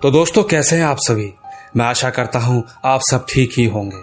तो दोस्तों, कैसे हैं आप सभी। मैं आशा करता हूं आप सब ठीक ही होंगे।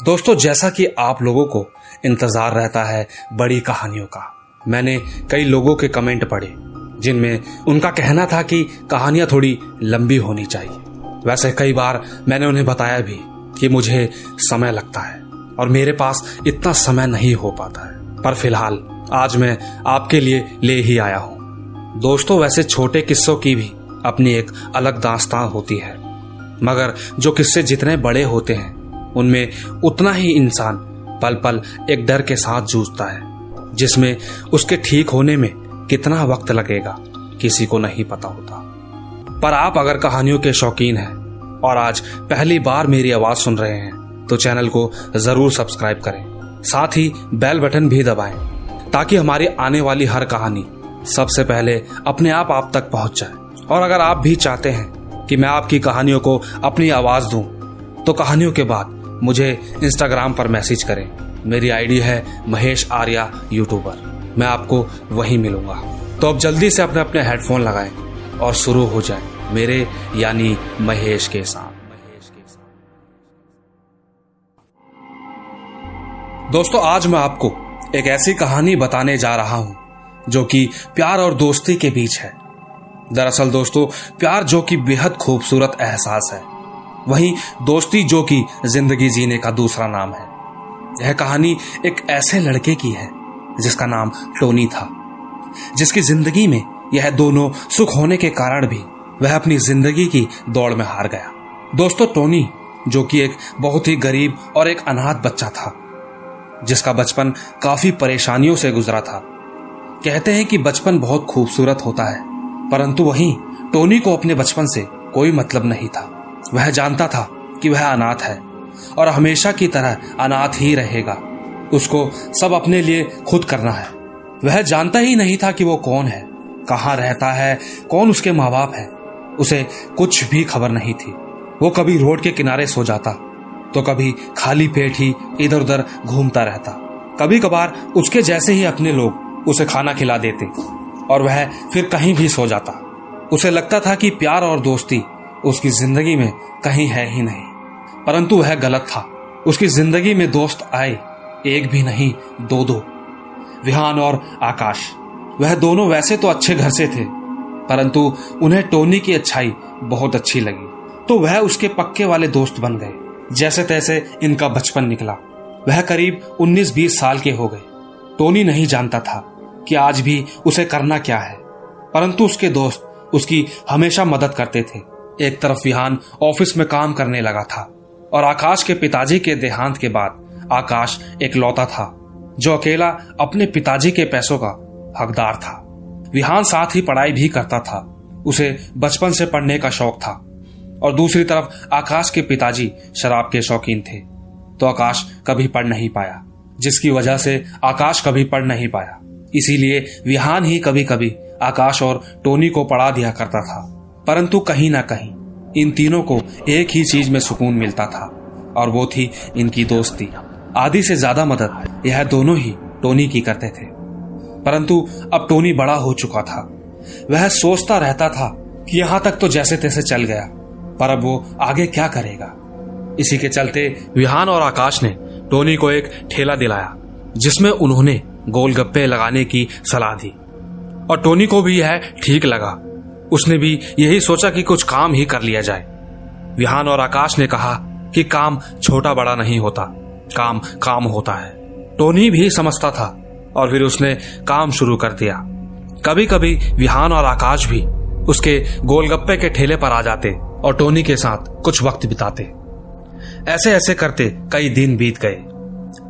दोस्तों, जैसा कि आप लोगों को इंतजार रहता है बड़ी कहानियों का, मैंने कई लोगों के कमेंट पढ़े जिनमें उनका कहना था कि कहानियां थोड़ी लंबी होनी चाहिए। वैसे कई बार मैंने उन्हें बताया भी कि मुझे समय लगता है और मेरे पास इतना समय नहीं हो पाता है, पर फिलहाल आज मैं आपके लिए ले ही आया हूं। दोस्तों, वैसे छोटे किस्सों की भी अपनी एक अलग दास्तान होती है, मगर जो किस्से जितने बड़े होते हैं उनमें उतना ही इंसान पल पल एक डर के साथ जूझता है, जिसमें उसके ठीक होने में कितना वक्त लगेगा किसी को नहीं पता होता। पर आप अगर कहानियों के शौकीन हैं और आज पहली बार मेरी आवाज सुन रहे हैं तो चैनल को जरूर सब्सक्राइब करें, साथ ही बेल बटन भी दबाएं ताकि हमारी आने वाली हर कहानी सबसे पहले अपने आप तक पहुंच जाए। और अगर आप भी चाहते हैं कि मैं आपकी कहानियों को अपनी आवाज दूं तो कहानियों के बाद मुझे इंस्टाग्राम पर मैसेज करें। मेरी आईडी है महेश आर्या यूट्यूबर। मैं आपको वहीं मिलूंगा। तो अब जल्दी से अपने अपने हेडफोन लगाएं और शुरू हो जाए मेरे यानी महेश के साथ। दोस्तों, आज मैं आपको एक ऐसी कहानी बताने जा रहा हूं जो कि प्यार और दोस्ती के बीच है। दरअसल दोस्तों, प्यार जो कि बेहद खूबसूरत एहसास है, वहीं दोस्ती जो कि जिंदगी जीने का दूसरा नाम है। यह कहानी एक ऐसे लड़के की है जिसका नाम टोनी था, जिसकी जिंदगी में यह दोनों सुख होने के कारण भी वह अपनी जिंदगी की दौड़ में हार गया। दोस्तों, टोनी जो कि एक बहुत ही गरीब और एक अनाथ बच्चा था, जिसका बचपन काफी परेशानियों से गुजरा था। कहते हैं कि बचपन बहुत खूबसूरत होता है, परंतु वहीं टोनी को अपने बचपन से कोई मतलब नहीं था। वह जानता था कि वह अनाथ है और हमेशा की तरह अनाथ ही रहेगा। उसको सब अपने लिए खुद करना है। वह जानता ही नहीं था कि वो कौन है, कहाँ रहता है, कौन उसके माँ बाप है। उसे कुछ भी खबर नहीं थी। वो कभी रोड के किनारे सो जाता तो कभी खाली पेट ही इधर उधर घूमता रहता। कभी कभार उसके जैसे ही अपने लोग उसे खाना खिला देते और वह फिर कहीं भी सो जाता। उसे लगता था कि प्यार और दोस्ती उसकी जिंदगी में कहीं है ही नहीं, परंतु वह गलत था। उसकी जिंदगी में दोस्त आए, एक भी नहीं दो। विहान और आकाश, वह दोनों वैसे तो अच्छे घर से थे, परंतु उन्हें टोनी की अच्छाई बहुत अच्छी लगी, तो वह उसके पक्के वाले दोस्त बन गए। जैसे तैसे इनका बचपन निकला। वह करीब 19-20 साल के हो गए। टोनी नहीं जानता था कि आज भी उसे करना क्या है, परंतु उसके दोस्त उसकी हमेशा मदद करते थे। एक तरफ विहान ऑफिस में काम करने लगा था और आकाश के पिताजी के देहांत के बाद आकाश एक लौता था जो अकेला अपने पिताजी के पैसों का हकदार था। विहान साथ ही पढ़ाई भी करता था। उसे बचपन से पढ़ने का शौक था और दूसरी तरफ आकाश के पिताजी शराब के शौकीन थे, तो आकाश कभी पढ़ नहीं पाया, जिसकी वजह से आकाश कभी पढ़ नहीं पाया। इसीलिए विहान ही कभी कभी आकाश और टोनी को पढ़ा दिया करता था। परंतु कहीं ना कहीं इन तीनों को एक ही चीज में सुकून मिलता था और वो थी इनकी दोस्ती। आधी से ज्यादा मदद यह दोनों ही टोनी की करते थे। परंतु अब टोनी बड़ा हो चुका था। वह सोचता रहता था कि यहां तक तो जैसे तैसे चल गया, पर अब वो आगे क्या करेगा। इसी के चलते विहान और आकाश ने टोनी को एक ठेला दिलाया जिसमें उन्होंने गोलगप्पे लगाने की सलाह दी और टोनी को भी यह ठीक लगा। उसने भी यही सोचा कि कुछ काम ही कर लिया जाए। विहान और आकाश ने कहा कि काम छोटा बड़ा नहीं होता, काम काम होता है। टोनी भी समझता था और फिर उसने काम शुरू कर दिया। कभी कभी विहान और आकाश भी उसके गोलगप्पे के ठेले पर आ जाते और टोनी के साथ कुछ वक्त बिताते। ऐसे ऐसे करते कई दिन बीत गए।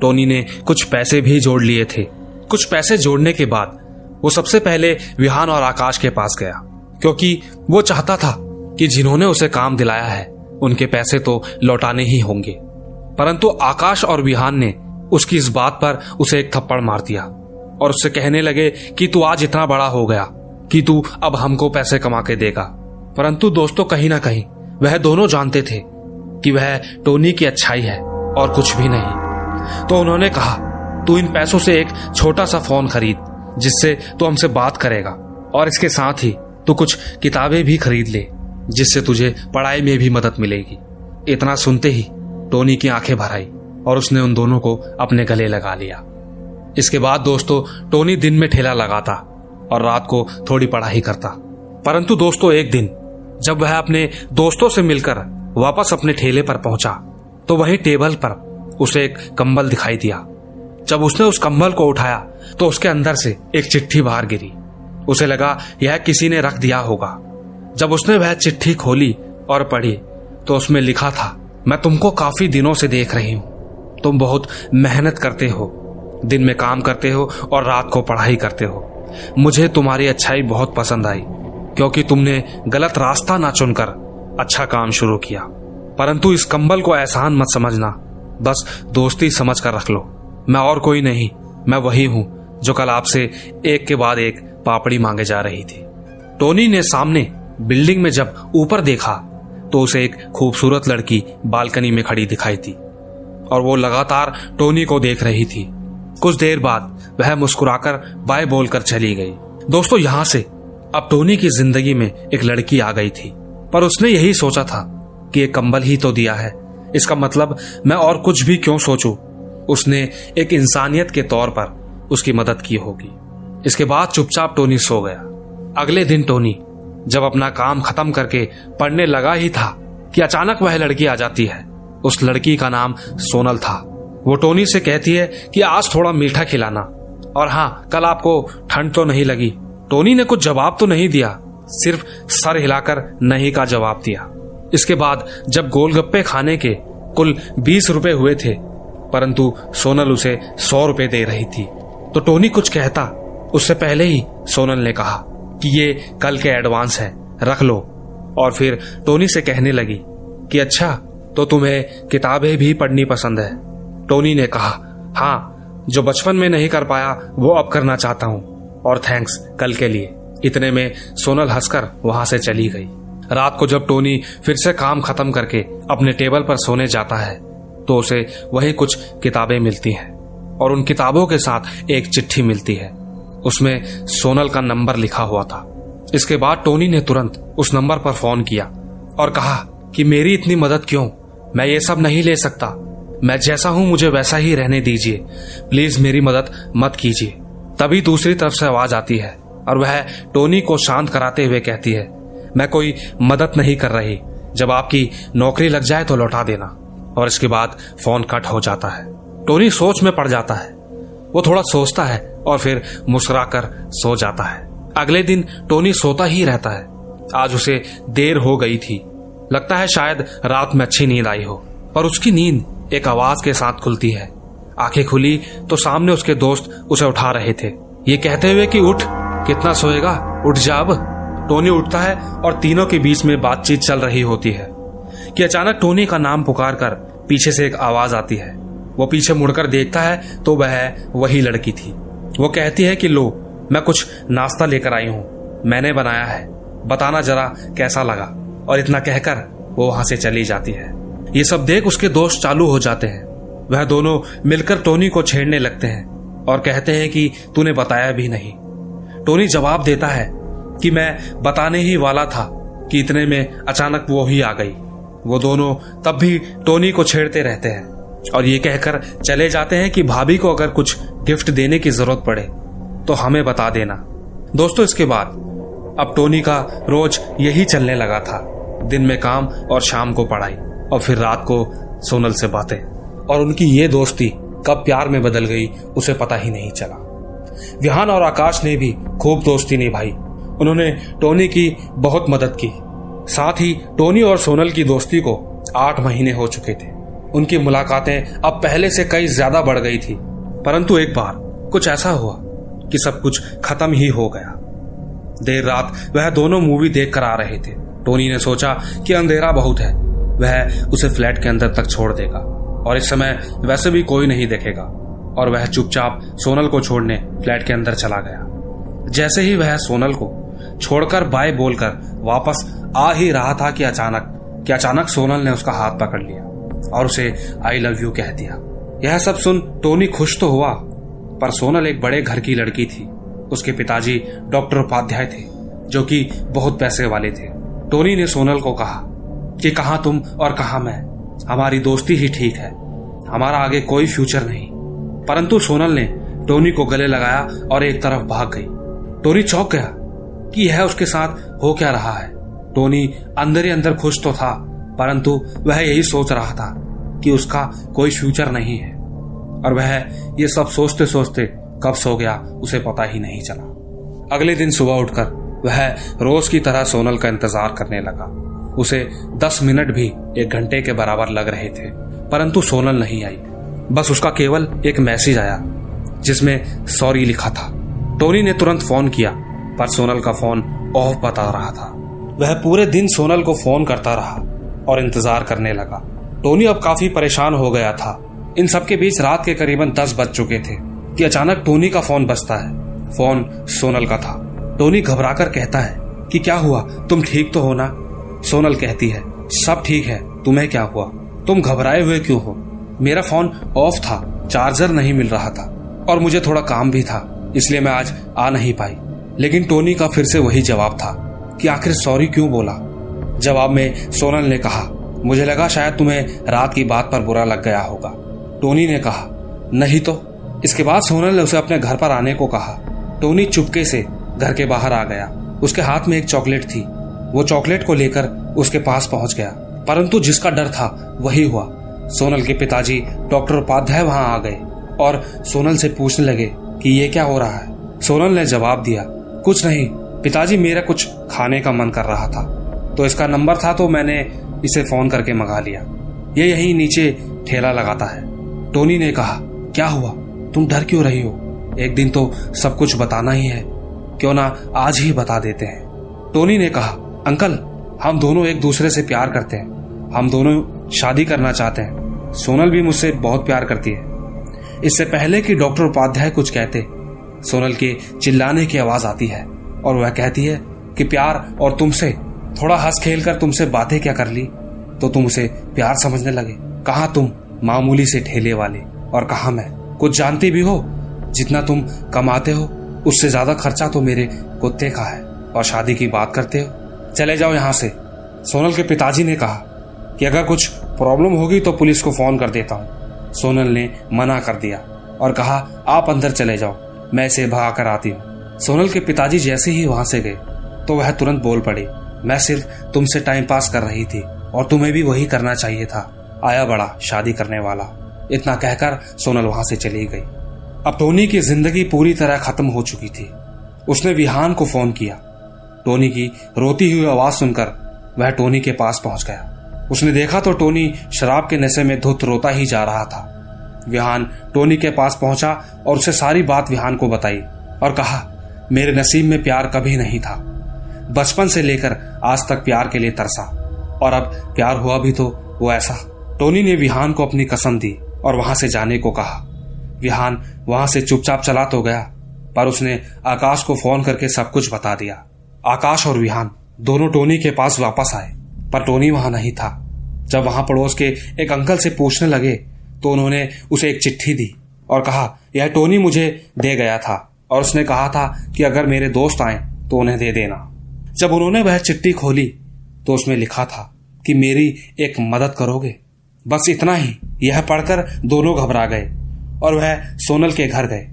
टोनी ने कुछ पैसे भी जोड़ लिए थे। कुछ पैसे जोड़ने के बाद वो सबसे पहले विहान और आकाश के पास गया, क्योंकि वो चाहता था कि जिन्होंने उसे काम दिलाया है उनके पैसे तो लौटाने ही होंगे। परंतु आकाश और विहान ने उसकी इस बात पर उसे एक थप्पड़ मार दिया और उससे कहने लगे कि तू आज इतना बड़ा हो गया कि तू अब हमको पैसे कमा के देगा। परंतु दोस्तों, कहीं ना कहीं वह दोनों जानते थे कि वह टोनी की अच्छाई है और कुछ भी नहीं। तो उन्होंने कहा, तू इन पैसों से एक छोटा सा फोन खरीद जिससे तू हमसे बात करेगा, और इसके साथ ही तू कुछ किताबें भी खरीद ले जिससे तुझे पढ़ाई में भी मदद मिलेगी। इतना सुनते ही टोनी की आंखें भर आई और उसने उन दोनों को अपने गले लगा लिया। इसके बाद दोस्तों टोनी दिन में ठेला लगाता और रात को थोड़ी पढ़ाई करता। परंतु दोस्तों एक दिन जब वह अपने दोस्तों से मिलकर वापस अपने ठेले पर पहुंचा तो वहीं टेबल पर उसे एक कंबल दिखाई दिया। जब उसने उस कंबल को उठाया तो उसके अंदर से एक चिट्ठी बाहर गिरी। उसे लगा यह किसी ने रख दिया होगा। जब उसने वह चिट्ठी खोली और पढ़ी तो उसमें लिखा था, मैं तुमको काफी दिनों से देख रही हूं। तुम बहुत मेहनत करते हो, दिन में काम करते हो और रात को पढ़ाई करते हो। मुझे तुम्हारी अच्छाई बहुत पसंद आई क्योंकि तुमने गलत रास्ता ना चुनकर अच्छा काम शुरू किया। परंतु इस कंबल को एहसान मत समझना, बस दोस्ती समझ कर रख लो। मैं और कोई नहीं, मैं वही हूं जो कल आपसे एक के बाद एक पापड़ी मांगे जा रही थी। टोनी ने सामने बिल्डिंग में जब ऊपर देखा तो उसे एक खूबसूरत लड़की बालकनी में खड़ी दिखाई थी और वो लगातार टोनी को देख रही थी। कुछ देर बाद वह मुस्कुराकर बाय बोलकर चली गई। दोस्तों यहां से अब टोनी की जिंदगी में एक लड़की आ गई थी, पर उसने यही सोचा था कि एक कंबल ही तो दिया है, इसका मतलब मैं और कुछ भी क्यों सोचूं। उसने एक इंसानियत के तौर पर उसकी मदद की होगी। इसके बाद चुपचाप टोनी सो गया। अगले दिन टोनी जब अपना काम खत्म करके पढ़ने लगा ही था कि अचानक वह लड़की आ जाती है। उस लड़की का नाम सोनल था। वो टोनी से कहती है कि आज थोड़ा मीठा खिलाना, और हाँ कल आपको ठंड तो नहीं लगी। टोनी ने कुछ जवाब तो नहीं दिया, सिर्फ सर हिलाकर नहीं का जवाब दिया। इसके बाद जब गोलगप्पे खाने के कुल 20 रुपए हुए थे, परंतु सोनल उसे 100 रुपए दे रही थी, तो टोनी कुछ कहता उससे पहले ही सोनल ने कहा कि ये कल के एडवांस है, रख लो। और फिर टोनी से कहने लगी कि अच्छा तो तुम्हें किताबें भी पढ़नी पसंद है। टोनी ने कहा हाँ, जो बचपन में नहीं कर पाया वो अब करना चाहता हूँ, और थैंक्स कल के लिए। इतने में सोनल हंसकर वहां से चली गई। रात को जब टोनी फिर से काम खत्म करके अपने टेबल पर सोने जाता है तो उसे वही कुछ किताबें मिलती हैं और उन किताबों के साथ एक चिट्ठी मिलती है। उसमें सोनल का नंबर लिखा हुआ था। इसके बाद टोनी ने तुरंत उस नंबर पर फोन किया और कहा कि मेरी इतनी मदद क्यों, मैं ये सब नहीं ले सकता, मैं जैसा हूं मुझे वैसा ही रहने दीजिए, प्लीज मेरी मदद मत कीजिए। तभी दूसरी तरफ से आवाज आती है और वह टोनी को शांत कराते हुए कहती है, मैं कोई मदद नहीं कर रही, जब आपकी नौकरी लग जाए तो लौटा देना। और इसके बाद फोन कट हो जाता है। टोनी सोच में पड़ जाता है। वो थोड़ा सोचता है और फिर मुस्कुराकर सो जाता है। अगले दिन टोनी सोता ही रहता है। आज उसे देर हो गई थी, लगता है शायद रात में अच्छी नींद आई हो, पर उसकी नींद एक आवाज के साथ खुलती है। आंखें खुली तो सामने उसके दोस्त उसे उठा रहे थे, ये कहते हुए कि उठ, कितना सोएगा, उठ जा अब। टोनी उठता है और तीनों के बीच में बातचीत चल रही होती है कि अचानक टोनी का नाम पुकारकर पीछे से एक आवाज आती है। वो पीछे मुड़कर देखता है तो वह वही लड़की थी। वो कहती है कि लो, मैं कुछ नाश्ता लेकर आई हूं, मैंने बनाया है, बताना जरा कैसा लगा। और इतना कहकर वो वहां से चली जाती है। ये सब देख उसके दोस्त चालू हो जाते हैं। वह दोनों मिलकर टोनी को छेड़ने लगते हैं और कहते हैं कि तूने बताया भी नहीं। टोनी जवाब देता है कि मैं बताने ही वाला था कि इतने में अचानक वो ही आ गई। वो दोनों तब भी टोनी को छेड़ते रहते हैं और ये कहकर चले जाते हैं कि भाभी को अगर कुछ गिफ्ट देने की जरूरत पड़े तो हमें बता देना। दोस्तों इसके बाद अब टोनी का रोज यही चलने लगा था, दिन में काम और शाम को पढ़ाई और फिर रात को सोनल से बातें। और उनकी ये दोस्ती कब प्यार में बदल गई उसे पता ही नहीं चला। विहान और आकाश ने भी खूब दोस्ती निभाई। उन्होंने टोनी की बहुत मदद की। साथ ही टोनी और सोनल की दोस्ती को 8 महीने हो चुके थे। उनकी मुलाकातें अब पहले से कई ज्यादा बढ़ गई थी। परंतु एक बार कुछ ऐसा हुआ कि सब कुछ खत्म ही हो गया। देर रात वह दोनों मूवी देख कर आ रहे थे। टोनी ने सोचा कि अंधेरा बहुत है, वह उसे फ्लैट के अंदर तक छोड़ देगा और इस समय वैसे भी कोई नहीं देखेगा। और वह चुपचाप सोनल को छोड़ने फ्लैट के अंदर चला गया। जैसे ही वह सोनल को छोड़कर बाय बोलकर वापस आ ही रहा था कि अचानक सोनल ने उसका हाथ पकड़ लिया और उसे आई लव यू कह दिया। यह सब सुन टोनी खुश तो हुआ, पर सोनल एक बड़े घर की लड़की थी। उसके पिताजी डॉक्टर उपाध्याय थे जो कि बहुत पैसे वाले थे। टोनी ने सोनल को कहा कि कहां तुम और कहां मैं, हमारी दोस्ती ही ठीक है, हमारा आगे कोई फ्यूचर नहीं। परंतु सोनल ने टोनी को गले लगाया और एक तरफ भाग गई। टोनी चौंक गया कि यह उसके साथ हो क्या रहा है। टोनी अंदर ही अंदर खुश तो था, परंतु वह यही सोच रहा था कि उसका कोई फ्यूचर नहीं है, और वह ये सब सोचते सोचते कब सो गया उसे पता ही नहीं चला। अगले दिन सुबह उठकर वह रोज की तरह सोनल का इंतजार करने लगा। उसे 10 मिनट भी 1 घंटे के बराबर लग रहे थे, परंतु सोनल नहीं आई। बस उसका केवल एक मैसेज आया जिसमें सॉरी लिखा था। टोनी ने तुरंत फोन किया, पर सोनल का फोन ऑफ बता रहा था। वह पूरे दिन सोनल को फोन करता रहा और इंतजार करने लगा। टोनी अब काफी परेशान हो गया था। इन सबके बीच रात के करीबन 10 बज चुके थे कि अचानक टोनी का फोन बजता है। फोन सोनल का था। टोनी घबराकर कहता है कि क्या हुआ, तुम ठीक तो हो ना? सोनल कहती है सब ठीक है, तुम्हें क्या हुआ, तुम घबराए हुए क्यों हो? मेरा फोन ऑफ था, चार्जर नहीं मिल रहा था और मुझे थोड़ा काम भी था, इसलिए मैं आज आ नहीं पाई। लेकिन टोनी का फिर से वही जवाब था कि आखिर सॉरी क्यों बोला। जवाब में सोनल ने कहा मुझे लगा शायद तुम्हें रात की बात पर बुरा लग गया होगा। टोनी ने कहा नहीं तो। इसके बाद सोनल ने उसे अपने घर पर आने को कहा। टोनी चुपके से घर के बाहर आ गया। उसके हाथ में एक चॉकलेट थी। वो चॉकलेट को लेकर उसके पास पहुंच गया, परंतु जिसका डर था वही हुआ। सोनल के पिताजी डॉक्टर उपाध्याय वहां आ गए और सोनल से पूछने लगे कि ये क्या हो रहा है। सोनल ने जवाब दिया कुछ नहीं पिताजी, मेरा कुछ खाने का मन कर रहा था, तो इसका नंबर था तो मैंने इसे फोन करके मंगा लिया। ये यहीं नीचे ठेला लगाता है। टोनी ने कहा क्या हुआ, तुम डर क्यों रही हो? एक दिन तो सब कुछ बताना ही है, क्यों ना आज ही बता देते हैं। टोनी ने कहा अंकल, हम दोनों एक दूसरे से प्यार करते हैं, हम दोनों शादी करना चाहते हैं। सोनल भी मुझसे बहुत प्यार करती है। इससे पहले कि डॉक्टर उपाध्याय कुछ कहते, सोनल के चिल्लाने की आवाज आती है और वह कहती है कि प्यार और तुमसे थोड़ा हंस खेल कर तुमसे बातें क्या कर ली तो तुम उसे प्यार समझने लगे। कहा तुम मामूली से ठेले वाले और कहा मैं। कुछ जानती भी हो, जितना तुम कमाते हो उससे ज्यादा खर्चा तो मेरे कुत्ते का है, और शादी की बात करते हो, चले जाओ यहाँ से। सोनल के पिताजी ने कहा कि अगर कुछ प्रॉब्लम होगी तो पुलिस को फोन कर देता हूँ। सोनल ने मना कर दिया और कहा आप अंदर चले जाओ, मैं इसे भगा कर आती हूँ। सोनल के पिताजी जैसे ही वहां से गए तो वह तुरंत बोल पड़ी मैं सिर्फ तुमसे टाइम पास कर रही थी और तुम्हें भी वही करना चाहिए था, आया बड़ा शादी करने वाला। इतना कहकर सोनल वहां से चली गई। अब टोनी की जिंदगी पूरी तरह खत्म हो चुकी थी। उसने विहान को फोन किया। टोनी की रोती हुई आवाज सुनकर वह टोनी के पास पहुंच गया। उसने देखा तो टोनी शराब के नशे में धुत रोता ही जा रहा था। विहान टोनी के पास पहुंचा और उसे सारी बात विहान को बताई और कहा मेरे नसीब में प्यार कभी नहीं था, बचपन से लेकर आज तक प्यार के लिए तरसा, और अब प्यार हुआ भी तो वो ऐसा। टोनी ने विहान को अपनी कसम दी और वहां से जाने को कहा। विहान वहां से चुपचाप चला तो गया, पर उसने आकाश को फोन करके सब कुछ बता दिया। आकाश और विहान दोनों टोनी के पास वापस आए, पर टोनी वहां नहीं था। जब वहां पड़ोस के एक अंकल से पूछने लगे तो उन्होंने उसे एक चिट्ठी दी और कहा यह टोनी मुझे दे गया था और उसने कहा था कि अगर मेरे दोस्त आए तो उन्हें दे देना। जब उन्होंने वह चिट्ठी खोली तो उसमें लिखा था कि मेरी एक मदद करोगे। बस इतना ही। यह पढ़कर दोनों घबरा गए और वह सोनल के घर गए।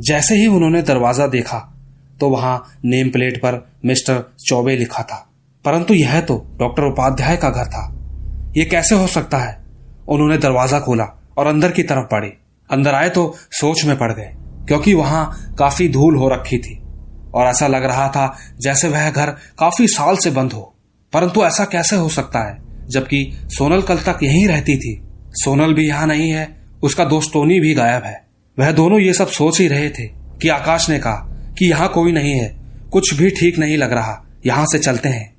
जैसे ही उन्होंने दरवाजा देखा तो वहां नेम प्लेट पर मिस्टर चौबे लिखा था, परंतु यह तो डॉक्टर उपाध्याय का घर था। यह कैसे हो सकता है? उन्होंने दरवाजा खोला और अंदर की तरफ बढ़े। अंदर आए तो सोच में पड़ गए, क्योंकि वहां काफी धूल हो रखी थी और ऐसा लग रहा था जैसे वह घर काफी साल से बंद हो। परंतु ऐसा कैसे हो सकता है जबकि सोनल कल तक यहीं रहती थी। सोनल भी यहाँ नहीं है, उसका दोस्त टोनी भी गायब है। वह दोनों ये सब सोच ही रहे थे कि आकाश ने कहा कि यहाँ कोई नहीं है, कुछ भी ठीक नहीं लग रहा, यहाँ से चलते हैं।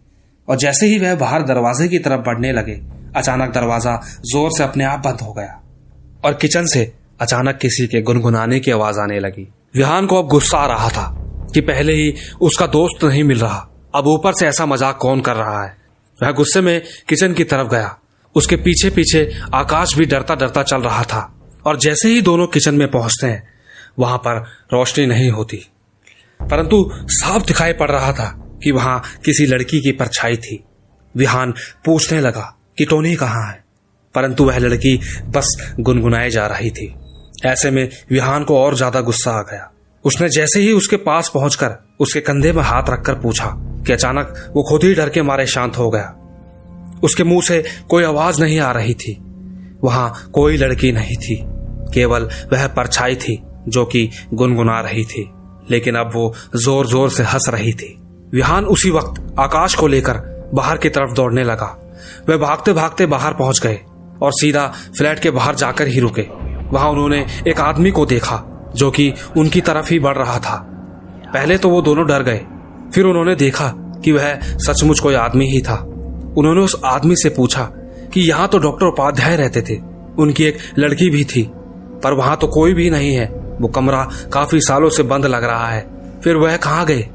और जैसे ही वह बाहर दरवाजे की तरफ बढ़ने लगे, अचानक दरवाजा जोर से अपने आप बंद हो गया और किचन से अचानक किसी के गुनगुनाने की आवाज आने लगी। विहान को अब गुस्सा आ रहा था कि पहले ही उसका दोस्त नहीं मिल रहा, अब ऊपर से ऐसा मजाक कौन कर रहा है। वह गुस्से में किचन की तरफ गया। उसके पीछे पीछे आकाश भी डरता डरता चल रहा था और जैसे ही दोनों किचन में पहुंचते हैं वहां पर रोशनी नहीं होती, परंतु साफ दिखाई पड़ रहा था कि वहां किसी लड़की की परछाई थी। विहान पूछने लगा कि टोनी कहाँ है, परंतु वह लड़की बस गुनगुनाए जा रही थी। ऐसे में विहान को और ज्यादा गुस्सा आ गया। उसने जैसे ही उसके पास पहुंचकर उसके कंधे में हाथ रखकर पूछा कि अचानक वो खुद ही डर के मारे शांत हो गया। उसके मुंह से कोई आवाज नहीं आ रही थी। वहां कोई लड़की नहीं थी, केवल वह परछाई थी जो कि गुनगुना रही थी, लेकिन अब वो जोर जोर से हंस रही थी। विहान उसी वक्त आकाश को लेकर बाहर की तरफ दौड़ने लगा। वह भागते भागते बाहर पहुंच गए और सीधा फ्लैट के बाहर जाकर ही रुके। वहां उन्होंने एक आदमी को देखा जो कि उनकी तरफ ही बढ़ रहा था। पहले तो वो दोनों डर गए, फिर उन्होंने देखा कि वह सचमुच कोई आदमी ही था। उन्होंने उस आदमी से पूछा कि यहाँ तो डॉक्टर उपाध्याय रहते थे, उनकी एक लड़की भी थी, पर वहां तो कोई भी नहीं है। वो कमरा काफी सालों से बंद लग रहा है, फिर वह कहाँ गए?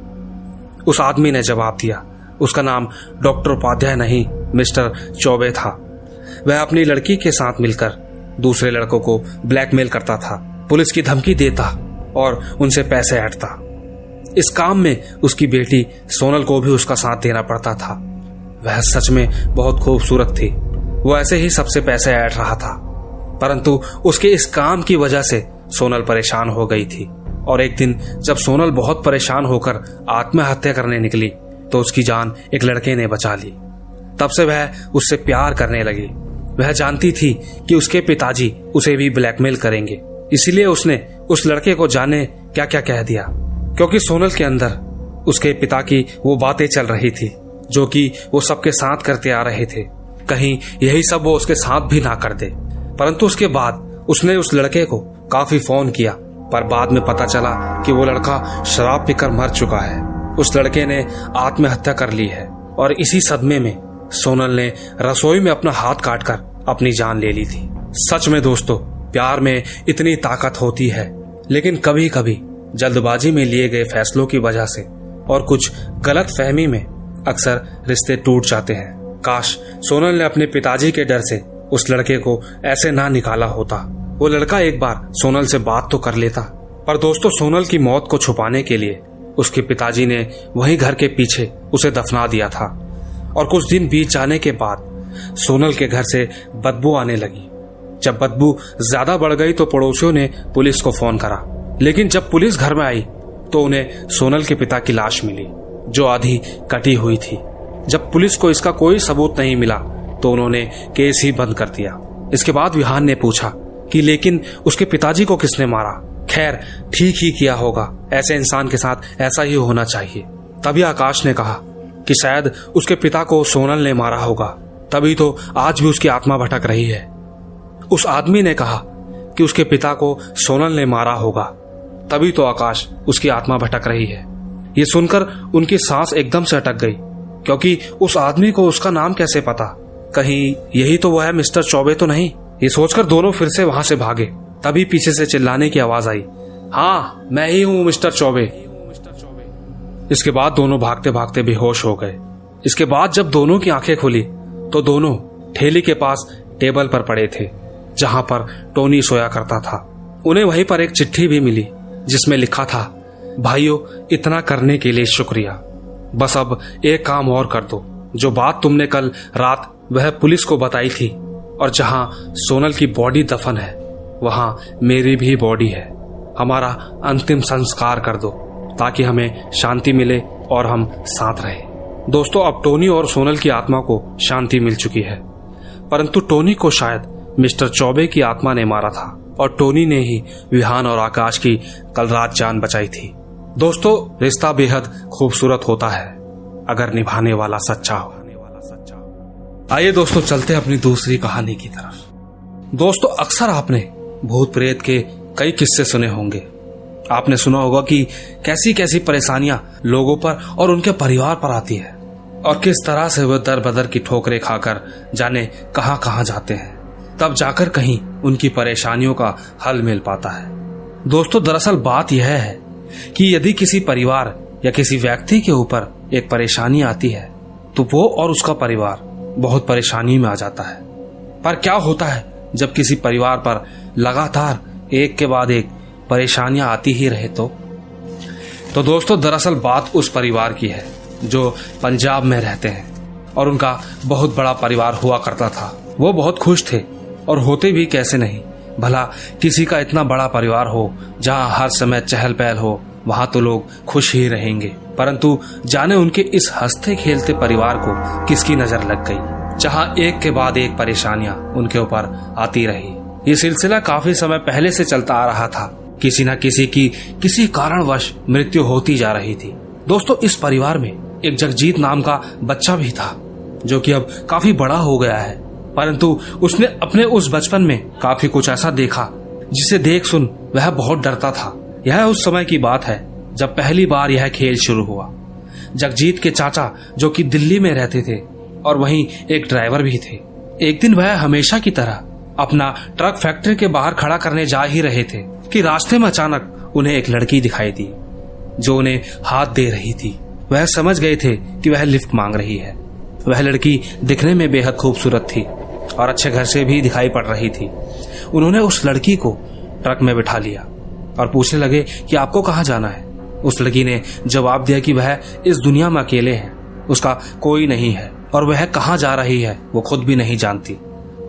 उस आदमी ने जवाब दिया, उसका नाम डॉक्टर उपाध्याय नहीं, मिस्टर चौबे था। वह अपनी लड़की के साथ मिलकर दूसरे लड़कों को ब्लैकमेल करता था, पुलिस की धमकी देता और उनसे पैसे ऐंठता। इस काम में उसकी बेटी सोनल को भी उसका साथ देना पड़ता था। वह सच में बहुत खूबसूरत थी। वो ऐसे ही सबसे पैसे ऐंठ रहा था, परंतु उसके इस काम की वजह से सोनल परेशान हो गई थी। और एक दिन जब सोनल बहुत परेशान होकर आत्महत्या करने निकली तो उसकी जान एक लड़के ने बचा ली। तब से वह उससे प्यार करने लगी। वह जानती थी कि उसके पिताजी उसे भी ब्लैकमेल करेंगे, इसीलिए उसने उस लड़के को जाने क्या क्या कह दिया, क्योंकि सोनल के अंदर उसके पिता की वो बातें चल रही थी जो कि वो सबके साथ करते आ रहे थे। कहीं यही सब वो उसके साथ भी ना कर दे। परंतु उसके बाद उसने उस लड़के को काफी फोन किया, पर बाद में पता चला कि वो लड़का शराब पीकर मर चुका है। उस लड़के ने आत्महत्या कर ली है और इसी सदमे में सोनल ने रसोई में अपना हाथ काटकर अपनी जान ले ली थी। सच में दोस्तों, प्यार में इतनी ताकत होती है, लेकिन कभी कभी जल्दबाजी में लिए गए फैसलों की वजह से और कुछ गलत फहमी में अक्सर रिश्ते टूट जाते हैं। काश सोनल ने अपने पिताजी के डर से उस लड़के को ऐसे ना निकाला होता। वो लड़का एक बार सोनल से बात तो कर लेता। पर दोस्तों, सोनल की मौत को छुपाने के लिए उसके पिताजी ने वहीं घर के पीछे उसे दफना दिया था। और कुछ दिन बीत जाने के बाद सोनल के घर से बदबू आने लगी। जब बदबू ज्यादा बढ़ गई तो पड़ोसियों ने पुलिस को फोन करा, लेकिन जब पुलिस घर में आई तो उन्हें सोनल के पिता की लाश मिली जो आधी कटी हुई थी। जब पुलिस को इसका कोई सबूत नहीं मिला तो उन्होंने केस ही बंद कर दिया। इसके बाद विहान ने पूछा कि लेकिन उसके पिताजी को किसने मारा? खैर, ठीक ही किया होगा, ऐसे इंसान के साथ ऐसा ही होना चाहिए। तभी आकाश ने कहा कि शायद उसके पिता को सोनल ने मारा होगा, तभी तो आज भी उसकी आत्मा भटक रही है। उस आदमी ने कहा कि उसके पिता को सोनल ने मारा होगा, तभी तो आकाश उसकी आत्मा भटक रही है। ये सुनकर उनकी सांस एकदम से अटक गई, क्योंकि उस आदमी को उसका नाम कैसे पता? कहीं यही तो वो है मिस्टर चौबे तो नहीं? ये सोचकर दोनों फिर से वहां से भागे। तभी पीछे से चिल्लाने की आवाज आई, हाँ मैं ही हूं मिस्टर चौबे। इसके बाद दोनों भागते भागते बेहोश हो गए। इसके बाद जब दोनों की आंखें खुली तो दोनों ठेली के पास टेबल पर पड़े थे जहां पर टोनी सोया करता था। उन्हें वहीं पर एक चिट्ठी भी मिली जिसमें लिखा था, भाइयों इतना करने के लिए शुक्रिया, बस अब एक काम और कर दो। जो बात तुमने कल रात वह पुलिस को बताई थी और जहां सोनल की बॉडी दफन है वहां मेरी भी बॉडी है। हमारा अंतिम संस्कार कर दो ताकि हमें शांति मिले और हम साथ रहे। दोस्तों, अब टोनी और सोनल की आत्मा को शांति मिल चुकी है, परंतु टोनी को शायद मिस्टर चौबे की आत्मा ने मारा था और टोनी ने ही विहान और आकाश की कल रात जान बचाई थी। दोस्तों, रिश्ता बेहद खूबसूरत होता है अगर निभाने वाला सच्चा हो। आइए दोस्तों, चलते हैं अपनी दूसरी कहानी की तरफ। दोस्तों, अक्सर आपने भूत प्रेत के कई किस्से सुने होंगे। आपने सुना होगा कि कैसी कैसी परेशानियां लोगों पर और उनके परिवार पर आती है और किस तरह से वे दर बदर की ठोकरें खाकर जाने कहां कहां जाते हैं, तब जाकर कहीं उनकी परेशानियों का हल मिल पाता है। दोस्तों, दरअसल बात यह है कि यदि किसी परिवार या किसी व्यक्ति के ऊपर एक परेशानी आती है तो वो और उसका परिवार बहुत परेशानी में आ जाता है। पर क्या होता है जब किसी परिवार पर लगातार एक के बाद एक परेशानियां आती ही रहे तो दोस्तों, दरअसल बात उस परिवार की है जो पंजाब में रहते हैं और उनका बहुत बड़ा परिवार हुआ करता था। वो बहुत खुश थे, और होते भी कैसे नहीं। भला किसी का इतना बड़ा परिवार हो जहां हर समय चहल पहल हो, वहां तो लोग खुश ही रहेंगे। परंतु जाने उनके इस हंसते खेलते परिवार को किसकी नजर लग गई, जहां एक के बाद एक परेशानियां उनके ऊपर आती रही। ये सिलसिला काफी समय पहले से चलता आ रहा था। किसी न किसी की किसी कारणवश मृत्यु होती जा रही थी। दोस्तों, इस परिवार में एक जगजीत नाम का बच्चा भी था, जो कि अब काफी बड़ा हो गया है। परंतु उसने अपने उस बचपन में काफी कुछ ऐसा देखा जिसे देख सुन वह बहुत डरता था। यह उस समय की बात है जब पहली बार यह खेल शुरू हुआ। जगजीत के चाचा, जो कि दिल्ली में रहते थे और वहीं एक ड्राइवर भी थे, एक दिन वह हमेशा की तरह अपना ट्रक फैक्ट्री के बाहर खड़ा करने जा ही रहे थे कि रास्ते में अचानक उन्हें एक लड़की दिखाई दी, जो उन्हें हाथ दे रही थी। वह समझ गए थे कि वह लिफ्ट मांग रही है। वह लड़की दिखने में बेहद खूबसूरत थी और अच्छे घर से भी दिखाई पड़ रही थी। उन्होंने उस लड़की को ट्रक में बिठा लिया और पूछने लगे कि आपको कहाँ जाना है। उस लड़की ने जवाब दिया कि वह इस दुनिया में अकेले है, उसका कोई नहीं है और वह कहाँ जा रही है वो खुद भी नहीं जानती।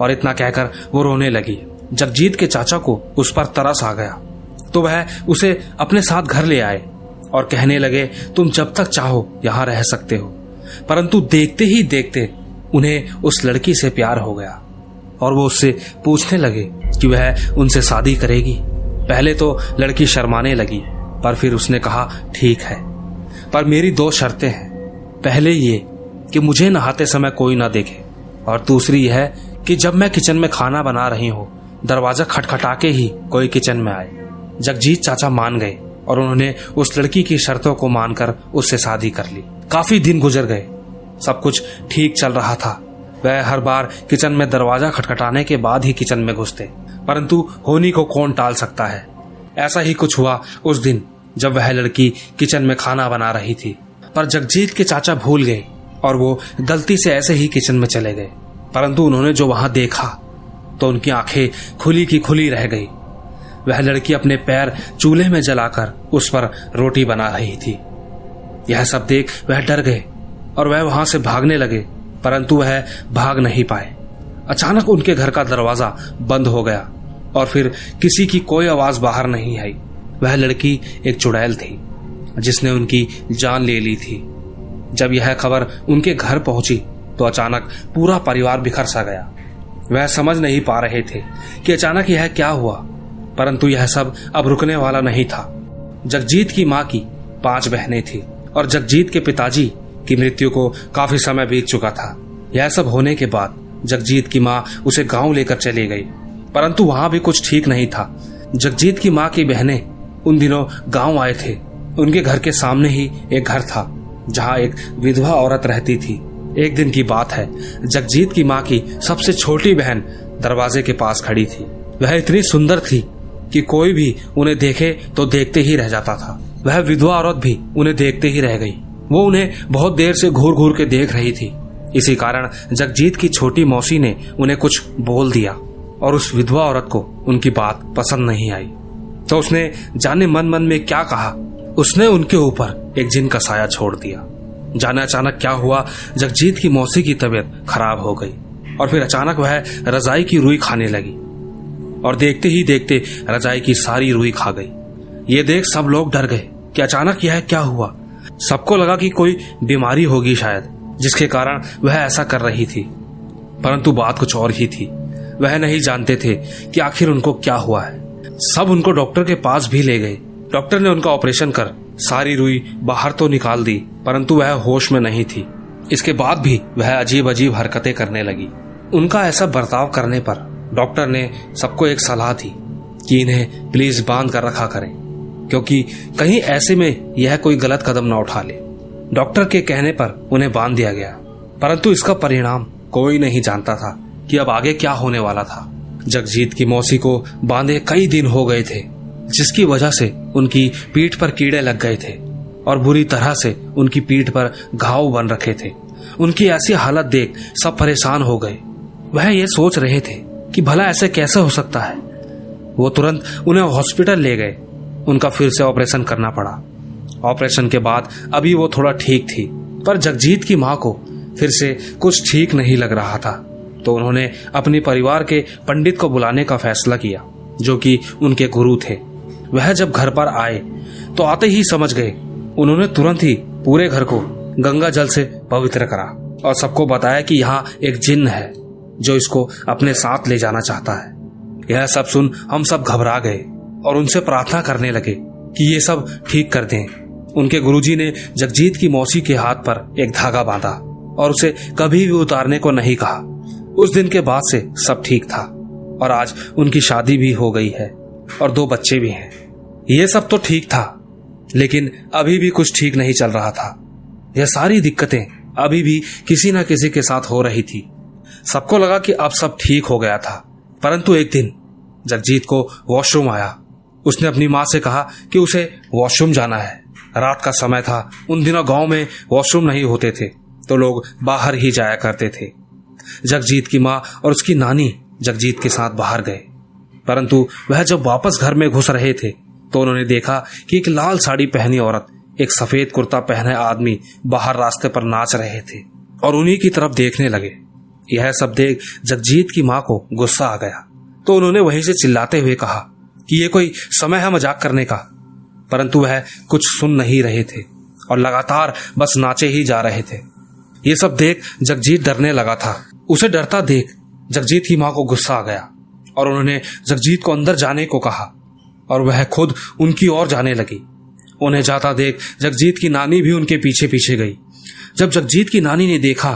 और इतना कहकर वो रोने लगी। जगजीत के चाचा को उस पर तरस आ गया, तो वह उसे अपने साथ घर ले आए और कहने लगे, तुम जब तक चाहो यहाँ रह सकते हो। परंतु देखते ही देखते उन्हें उस लड़की से प्यार हो गया और वो उससे पूछने लगे कि वह उनसे शादी करेगी। पहले तो लड़की शर्माने लगी, पर फिर उसने कहा, ठीक है, पर मेरी 2 शर्तें हैं। पहले ये कि मुझे नहाते समय कोई ना देखे, और दूसरी यह कि जब मैं किचन में खाना बना रही हूँ, दरवाजा खटखटा के ही कोई किचन में आए। जगजीत चाचा मान गए और उन्होंने उस लड़की की शर्तों को मानकर उससे शादी कर ली। काफी दिन गुजर गए, सब कुछ ठीक चल रहा था। वह हर बार किचन में दरवाजा खटखटाने के बाद ही किचन में घुसते, परंतु होनी को कौन टाल सकता है। ऐसा ही कुछ हुआ उस दिन जब वह लड़की किचन में खाना बना रही थी। पर जगजीत के चाचा भूल गए और वो गलती से ऐसे ही किचन में चले गए। परंतु उन्होंने जो वहां देखा तो उनकी आंखें खुली की खुली रह गई। वह लड़की अपने पैर चूल्हे में जलाकर उस पर रोटी बना रही थी। यह सब देख वह डर गए और वह वहां से भागने लगे, परंतु वह भाग नहीं पाए। अचानक उनके घर का दरवाजा बंद हो गया और फिर किसी की कोई आवाज बाहर नहीं आई। वह लड़की एक चुड़ैल थी जिसने उनकी जान ले ली थी। जब यह खबर उनके घर पहुंची तो अचानक पूरा परिवार बिखर सा गया। वह समझ नहीं पा रहे थे कि अचानक यह क्या हुआ, परंतु यह सब अब रुकने वाला नहीं था। जगजीत की मां की 5 बहनें थी और जगजीत के पिताजी की मृत्यु को काफी समय बीत चुका था। यह सब होने के बाद जगजीत की मां उसे गांव लेकर चली गई, परंतु वहां भी कुछ ठीक नहीं था। जगजीत की मां की बहनें उन दिनों गांव आए थे। उनके घर के सामने ही एक घर था जहां एक विधवा औरत रहती थी। एक दिन की बात है, जगजीत की मां की सबसे छोटी बहन दरवाजे के पास खड़ी थी। वह इतनी सुंदर थी कि कोई भी उन्हें देखे तो देखते ही रह जाता था। वह विधवा औरत भी उन्हें देखते ही रह गई। वो उन्हें बहुत देर से घूर घूर के देख रही थी। इसी कारण जगजीत की छोटी मौसी ने उन्हें कुछ बोल दिया और उस विधवा औरत को उनकी बात पसंद नहीं आई। तो उसने जाने मन मन में क्या कहा, उसने उनके ऊपर एक जिन का साया छोड़ दिया। जाने अचानक क्या हुआ, जगजीत की मौसी की तबीयत खराब हो गई और फिर अचानक वह रजाई की रुई खाने लगी और देखते ही देखते रजाई की सारी रुई खा गई। ये देख सब लोग डर गए कि अचानक यह क्या हुआ। सबको लगा कि कोई बीमारी होगी शायद, जिसके कारण वह ऐसा कर रही थी, परंतु बात कुछ और ही थी। वह नहीं जानते थे कि आखिर उनको क्या हुआ है। सब उनको डॉक्टर के पास भी ले गए। डॉक्टर ने उनका ऑपरेशन कर सारी रुई बाहर तो निकाल दी, परंतु वह होश में नहीं थी। इसके बाद भी वह अजीब अजीब हरकतें करने लगी। उनका ऐसा बर्ताव करने पर डॉक्टर ने सबको एक सलाह दी कि इन्हें प्लीज बांध कर रखा करें, क्योंकि कहीं ऐसे में यह कोई गलत कदम न उठा ले। डॉक्टर के कहने पर उन्हें बांध दिया गया, परंतु इसका परिणाम कोई नहीं जानता था कि अब आगे क्या होने वाला था। जगजीत की मौसी को बांधे कई दिन हो गए थे, जिसकी वजह से उनकी पीठ पर कीड़े लग गए थे और बुरी तरह से उनकी पीठ पर घाव बन रखे थे। उनकी ऐसी हालत देख सब परेशान हो गए। वह ये सोच रहे थे कि भला ऐसे कैसे हो सकता है। वो तुरंत उन्हें हॉस्पिटल ले गए। उनका फिर से ऑपरेशन करना पड़ा। ऑपरेशन के बाद अभी वो थोड़ा ठीक थी, पर जगजीत की मां को फिर से कुछ ठीक नहीं लग रहा था, तो उन्होंने अपने परिवार के पंडित को बुलाने का फैसला किया, जो कि उनके गुरु थे। वह जब घर पर आए तो आते ही समझ गए। उन्होंने तुरंत ही पूरे घर को गंगा जल से पवित्र करा और सबको बताया कि यहाँ एक जिन्न है जो इसको अपने साथ ले जाना चाहता है। यह सब सुन हम सब घबरा गए और उनसे प्रार्थना करने लगे कि ये सब ठीक कर दें। उनके गुरुजी ने जगजीत की मौसी के हाथ पर एक धागा बांधा और उसे कभी भी उतारने को नहीं कहा। उस दिन के बाद से सब ठीक था और आज उनकी शादी भी हो गई है और 2 बच्चे भी हैं। ये सब तो ठीक था, लेकिन अभी भी कुछ ठीक नहीं चल रहा था। यह सारी दिक्कतें अभी भी किसी न किसी के साथ हो रही थी। सबको लगा कि अब सब ठीक हो गया था, परंतु एक दिन जगजीत को वॉशरूम आया। उसने अपनी माँ से कहा कि उसे वॉशरूम जाना है। रात का समय था। उन दिनों गांव में वॉशरूम नहीं होते थे, तो लोग बाहर ही जाया करते थे। जगजीत की माँ और उसकी नानी जगजीत के साथ बाहर गए, परंतु वह जब वापस घर में घुस रहे थे तो उन्होंने देखा कि एक लाल साड़ी पहनी औरत, एक सफेद कुर्ता पहने आदमी बाहर रास्ते पर नाच रहे थे और उन्हीं की तरफ देखने लगे। यह सब देख जगजीत की माँ को गुस्सा आ गया, तो उन्होंने वहीं से चिल्लाते हुए कहा कि ये कोई समय है मजाक करने का, परंतु वह कुछ सुन नहीं रहे थे और लगातार बस नाचे ही जा रहे थे। ये सब देख जगजीत डरने लगा था। उसे डरता देख जगजीत की माँ को गुस्सा आ गया और उन्होंने जगजीत को अंदर जाने को कहा और वह खुद उनकी ओर जाने लगी। उन्हें जाता देख जगजीत की नानी भी उनके पीछे पीछे गई। जब जगजीत की नानी ने देखा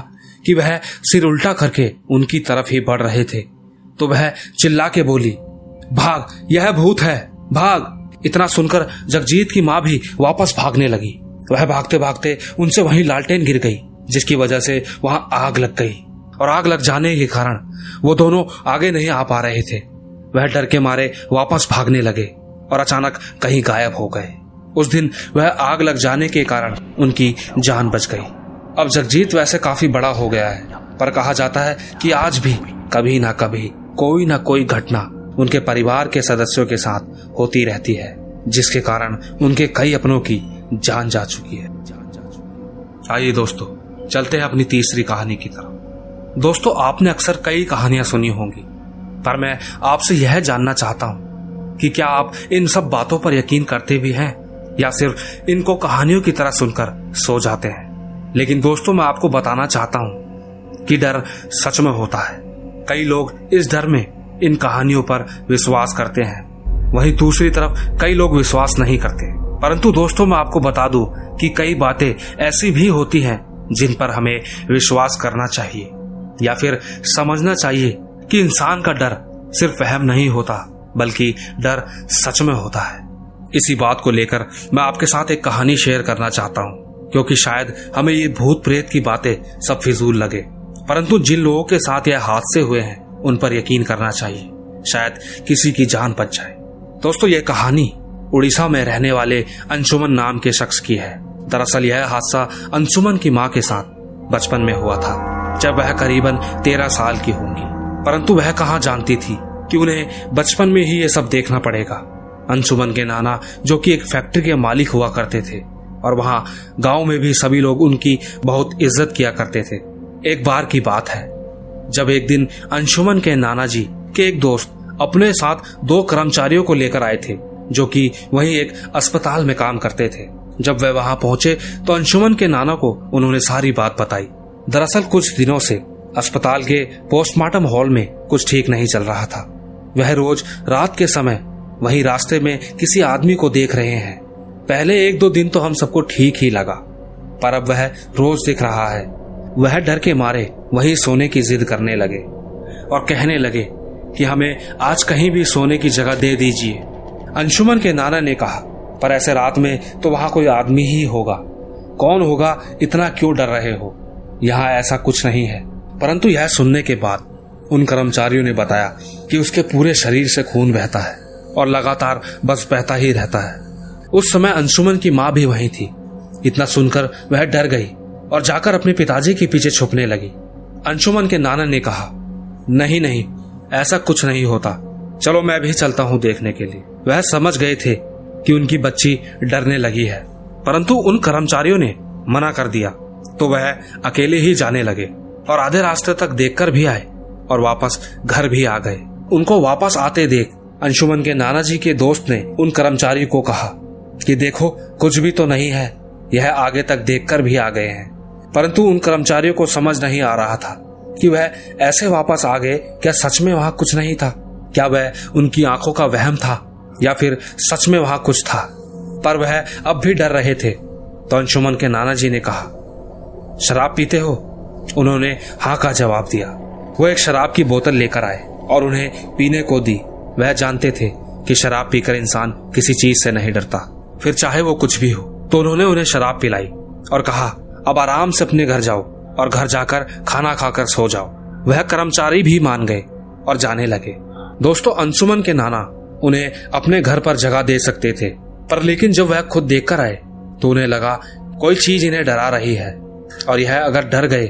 कि वह सिर उल्टा करके उनकी तरफ ही बढ़ रहे थे, तो वह चिल्ला के बोली, भाग, यह भूत है, भाग। इतना सुनकर जगजीत की माँ भी वापस भागने लगी। वह भागते भागते उनसे वहीं लालटेन गिर गई, जिसकी वजह से वहां आग लग गई और आग लग जाने के कारण वो दोनों आगे नहीं आ पा रहे थे। वह डर के मारे वापस भागने लगे और अचानक कहीं गायब हो गए। उस दिन वह आग लग जाने के कारण उनकी जान बच गई। अब जगजीत वैसे काफी बड़ा हो गया है, पर कहा जाता है कि आज भी कभी ना कभी कोई ना कोई घटना उनके परिवार के सदस्यों के साथ होती रहती है, जिसके कारण उनके कई अपनों की जान जा चुकी है। आइए दोस्तों, चलते हैं अपनी तीसरी कहानी की तरफ। दोस्तों, आपने अक्सर कई कहानियां सुनी होंगी, पर मैं आपसे यह जानना चाहता हूं कि क्या आप इन सब बातों पर यकीन करते भी हैं या सिर्फ इनको कहानियों की तरह सुनकर सो जाते हैं। लेकिन दोस्तों, मैं आपको बताना चाहता हूं कि डर सच में होता है। कई लोग इस डर में इन कहानियों पर विश्वास करते हैं, वहीं दूसरी तरफ कई लोग विश्वास नहीं करते। परंतु दोस्तों, मैं आपको बता दूं कि कई बातें ऐसी भी होती हैं जिन पर हमें विश्वास करना चाहिए या फिर समझना चाहिए कि इंसान का डर सिर्फ वहम नहीं होता, बल्कि डर सच में होता है। इसी बात को लेकर मैं आपके साथ एक कहानी शेयर करना चाहता हूं, क्योंकि शायद हमें ये भूत प्रेत की बातें सब फिजूल लगे, परंतु जिन लोगों के साथ यह हादसे हुए हैं उन पर यकीन करना चाहिए, शायद किसी की जान बच जाए। दोस्तों, यह कहानी उड़ीसा में रहने वाले अंशुमन नाम के शख्स की है। दरअसल यह हादसा अंशुमन की मां के साथ बचपन में हुआ था, जब वह करीबन 13 साल की होंगी। परंतु वह कहां जानती थी कि उन्हें बचपन में ही ये सब देखना पड़ेगा। अंशुमन के नाना, जो कि एक फैक्ट्री के मालिक हुआ करते थे, और वहां गांव में भी सभी लोग उनकी बहुत इज्जत किया करते थे। एक बार की बात है, जब एक दिन अंशुमन के नाना जी के एक दोस्त अपने साथ 2 कर्मचारियों को लेकर आए थे, जो कि वहीं एक अस्पताल में काम करते थे। जब वे वहां पहुंचे तो अंशुमन के नाना को उन्होंने सारी बात बताई। दरअसल कुछ दिनों से अस्पताल के पोस्टमार्टम हॉल में कुछ ठीक नहीं चल रहा था। वह रोज रात के समय वहीं रास्ते में किसी आदमी को देख रहे हैं। पहले 1-2 दिन तो हम सबको ठीक ही लगा, पर अब वह रोज दिख रहा है। वह डर के मारे वहीं सोने की जिद करने लगे और कहने लगे कि हमें आज कहीं भी सोने की जगह दे दीजिए। अंशुमन के नाना ने कहा, पर ऐसे रात में तो वहां कोई आदमी ही होगा। कौन होगा, इतना क्यों डर रहे हो? यहाँ ऐसा कुछ नहीं है। परंतु यह सुनने के बाद उन कर्मचारियों ने बताया कि उसके पूरे शरीर से खून बहता है और लगातार बस बहता ही रहता है। उस समय अंशुमन की माँ भी वहीं थी। इतना सुनकर वह डर गई और जाकर अपने पिताजी के पीछे छुपने लगी। अंशुमन के नाना ने कहा, नहीं नहीं, ऐसा कुछ नहीं होता, चलो मैं भी चलता हूँ देखने के लिए। वह समझ गए थे कि उनकी बच्ची डरने लगी है, परंतु उन कर्मचारियों ने मना कर दिया तो वह अकेले ही जाने लगे और आधे रास्ते तक देखकर भी आए और वापस घर भी आ गए। उनको वापस आते देख अंशुमन के नाना जी के दोस्त ने उन कर्मचारी को कहा कि देखो कुछ भी तो नहीं है, यह आगे तक देखकर भी आ गए हैं। परंतु उन कर्मचारियों को समझ नहीं आ रहा था कि वह ऐसे वापस आ गए, क्या सच में वहां कुछ नहीं था? क्या वह उनकी आंखों का वहम था या फिर सच में वहां कुछ था? पर वह अब भी डर रहे थे। तो अंशुमन के नाना जी ने कहा, शराब पीते हो? उन्होंने हाँ का जवाब दिया। वो एक शराब की बोतल लेकर आए और उन्हें पीने को दी। वह जानते थे कि शराब पीकर इंसान किसी चीज से नहीं डरता, फिर चाहे वो कुछ भी हो। तो उन्होंने उन्हें शराब पिलाई और कहा, अब आराम से अपने घर जाओ और घर जाकर खाना खाकर सो जाओ। वह कर्मचारी भी मान गए और जाने लगे। दोस्तों, अंशुमन के नाना उन्हें अपने घर पर जगह दे सकते थे, पर लेकिन जब वह खुद देखकर आए तो उन्हें लगा कोई चीज इन्हें डरा रही है और यह अगर डर गए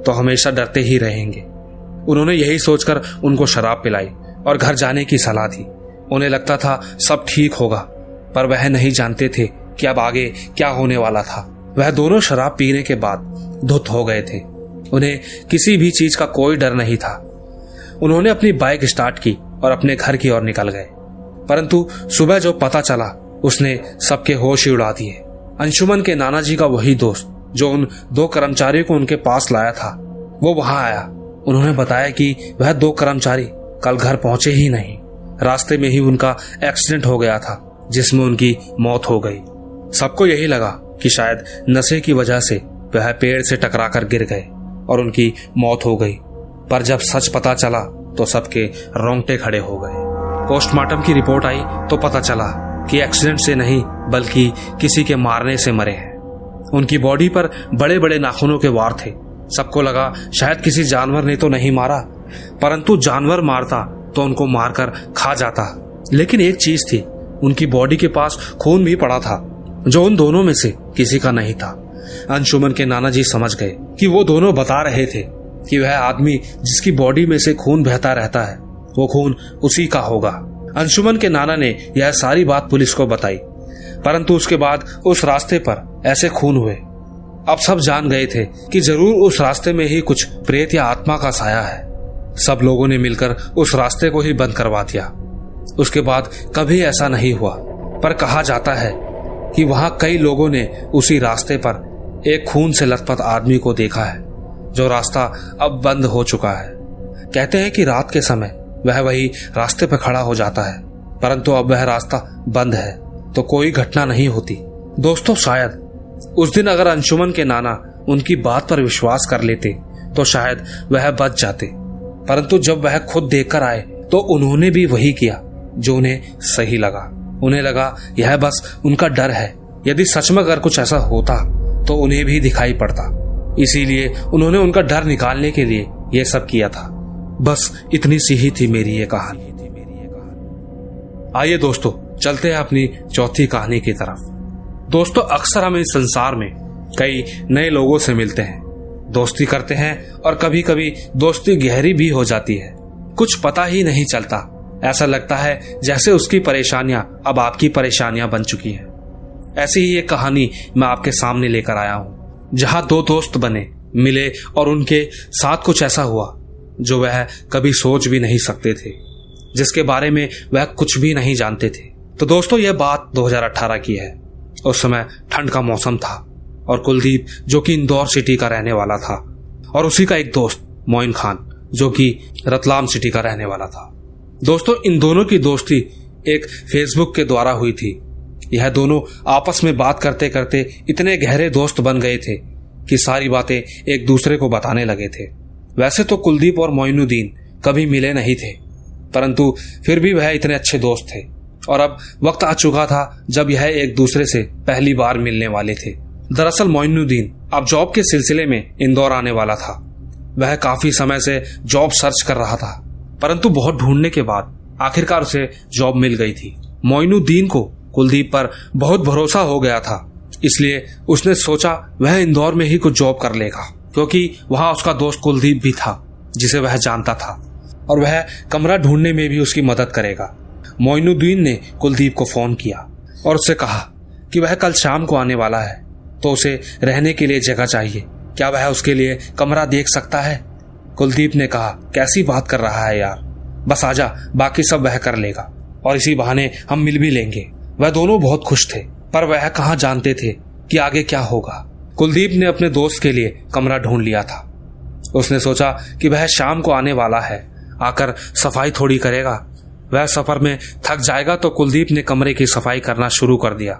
तो हमेशा डरते ही रहेंगे। उन्होंने यही सोचकर उनको शराब पिलाई और घर जाने की सलाह दी। उन्हें लगता था सब ठीक होगा, पर वह नहीं जानते थे कि अब आगे क्या होने वाला था। वह दोनों शराब पीने के बाद धुत हो गए थे। उन्हें किसी भी चीज का कोई डर नहीं था। उन्होंने अपनी बाइक स्टार्ट की और अपने घर की ओर निकल गए। परंतु सुबह जो पता चला उसने सबके होश ही उड़ा दिए। अंशुमन के नाना जी का वही दोस्त जो उन दो कर्मचारियों को उनके पास लाया था, वो वहां आया। उन्होंने बताया कि वह दो कर्मचारी कल घर पहुंचे ही नहीं। रास्ते में ही उनका एक्सीडेंट हो गया था जिसमें उनकी मौत हो गई। सबको यही लगा कि शायद नशे की वजह से वह पेड़ से टकराकर गिर गए और उनकी मौत हो गई। पर जब सच पता चला तो सबके रोंगटे खड़े हो गए। पोस्टमार्टम की रिपोर्ट आई तो पता चला कि एक्सीडेंट से नहीं बल्कि किसी के मारने से मरे हैं। उनकी बॉडी पर बड़े बड़े नाखूनों के वार थे। सबको लगा शायद किसी जानवर ने तो नहीं मारा, परंतु जानवर मारता तो उनको मारकर खा जाता। लेकिन एक चीज थी, उनकी बॉडी के पास खून भी पड़ा था जो उन दोनों में से किसी का नहीं था। अंशुमन के नाना जी समझ गए कि वो दोनों बता रहे थे कि वह आदमी जिसकी बॉडी में से खून बहता रहता है वो खून उसी का होगा। अंशुमन के नाना ने यह सारी बात पुलिस को बताई, परंतु उसके बाद उस रास्ते पर ऐसे खून हुए। अब सब जान गए थे कि जरूर उस रास्ते में ही कुछ प्रेत या आत्मा का साया है। सब लोगों ने मिलकर उस रास्ते को ही बंद करवा दिया। उसके बाद कभी ऐसा नहीं हुआ, पर कहा जाता है कि वहां कई लोगों ने उसी रास्ते पर एक खून से लथपथ आदमी को देखा है, जो रास्ता अब बंद हो चुका है। कहते हैं कि रात के समय वह वही रास्ते पर खड़ा हो जाता है, परंतु अब वह रास्ता बंद है तो कोई घटना नहीं होती। दोस्तों, शायद उस दिन अगर अंशुमन के नाना उनकी बात पर विश्वास कर लेते तो शायद वह बच जाते, परंतु जब वह खुद देखकर आए तो उन्होंने भी वही किया जो उन्हें सही लगा। उन्हें लगा यह बस उनका डर है, यदि सच में अगर कुछ ऐसा होता तो उन्हें भी दिखाई पड़ता। इसीलिए उन्होंने उनका डर निकालने के लिए यह सब किया था। बस इतनी सी ही थी मेरी ये कहानी। आइए दोस्तों, चलते हैं अपनी चौथी कहानी की तरफ। दोस्तों, अक्सर हम इस संसार में कई नए लोगों से मिलते हैं, दोस्ती करते हैं और कभी कभी दोस्ती गहरी भी हो जाती है। कुछ पता ही नहीं चलता, ऐसा लगता है जैसे उसकी परेशानियां अब आपकी परेशानियां बन चुकी हैं। ऐसी ही एक कहानी मैं आपके सामने लेकर आया हूं, जहां दो दोस्त बने, मिले और उनके साथ कुछ ऐसा हुआ जो वह कभी सोच भी नहीं सकते थे, जिसके बारे में वह कुछ भी नहीं जानते थे। तो दोस्तों, यह बात 2018 की है। उस समय ठंड का मौसम था और कुलदीप जो कि इंदौर सिटी का रहने वाला था और उसी का एक दोस्त मोइन खान जो कि रतलाम सिटी का रहने वाला था। दोस्तों, इन दोनों की दोस्ती एक फेसबुक के द्वारा हुई थी। यह दोनों आपस में बात करते करते इतने गहरे दोस्त बन गए थे कि सारी बातें एक दूसरे को बताने लगे थे। वैसे तो कुलदीप और मोइनुद्दीन कभी मिले नहीं थे, परंतु फिर भी वह इतने अच्छे दोस्त थे और अब वक्त आ चुका था जब यह एक दूसरे से पहली बार मिलने वाले थे। दरअसल मोइनुद्दीन अब जॉब के सिलसिले में इंदौर आने वाला था। वह काफी समय से जॉब सर्च कर रहा था, परंतु बहुत ढूंढने के बाद आखिरकार उसे जॉब मिल गई थी। मोइनुद्दीन को कुलदीप पर बहुत भरोसा हो गया था, इसलिए उसने सोचा वह इंदौर में ही कुछ जॉब कर लेगा, क्योंकि वहां उसका दोस्त कुलदीप भी था जिसे वह जानता था और वह कमरा ढूंढने में भी उसकी मदद करेगा। मोइनुद्दीन ने कुलदीप को फोन किया और उससे कहा कि वह कल शाम को आने वाला है, तो उसे रहने के लिए जगह चाहिए क्या वह उसके लिए कमरा देख सकता है? कुलदीप ने कहा, कैसी बात कर रहा है यार, बस आजा, बाकी सब वह कर लेगा और इसी बहाने हम मिल भी लेंगे। वह दोनों बहुत खुश थे, पर वह कहाँ जानते थे कि आगे क्या होगा। कुलदीप ने अपने दोस्त के लिए कमरा ढूंढ लिया था। उसने सोचा कि वह शाम को आने वाला है, आकर सफाई थोड़ी करेगा। वह सफर में थक जाएगा तो कुलदीप ने कमरे की सफाई करना शुरू कर दिया।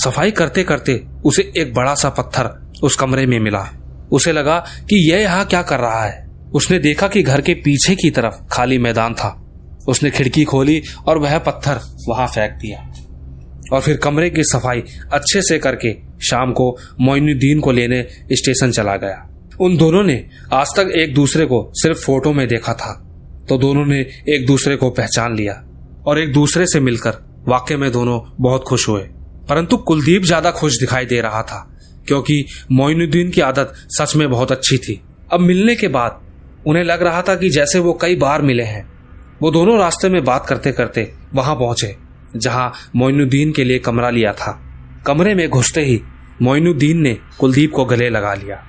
सफाई करते करते उसे एक बड़ा सा पत्थर उस कमरे में मिला। उसे लगा कि यह यहाँ क्या कर रहा है। उसने देखा कि घर के पीछे की तरफ खाली मैदान था। उसने खिड़की खोली और वह पत्थर वहां फेंक दिया और फिर कमरे की सफाई अच्छे से करके शाम को मोइनुद्दीन को लेने स्टेशन चला गया। उन दोनों ने आज तक एक दूसरे को सिर्फ फोटो में देखा था, तो दोनों ने एक दूसरे को पहचान लिया और एक दूसरे से मिलकर वाकई में दोनों बहुत खुश हुए। परंतु कुलदीप ज्यादा खुश दिखाई दे रहा था, क्योंकि मोइनुद्दीन की आदत सच में बहुत अच्छी थी। अब मिलने के बाद उन्हें लग रहा था कि जैसे वो कई बार मिले हैं। वो दोनों रास्ते में बात करते करते वहां पहुंचे जहां मोइनुद्दीन के लिए कमरा लिया था। कमरे में घुसते ही मोइनुद्दीन ने कुलदीप को गले लगा लिया,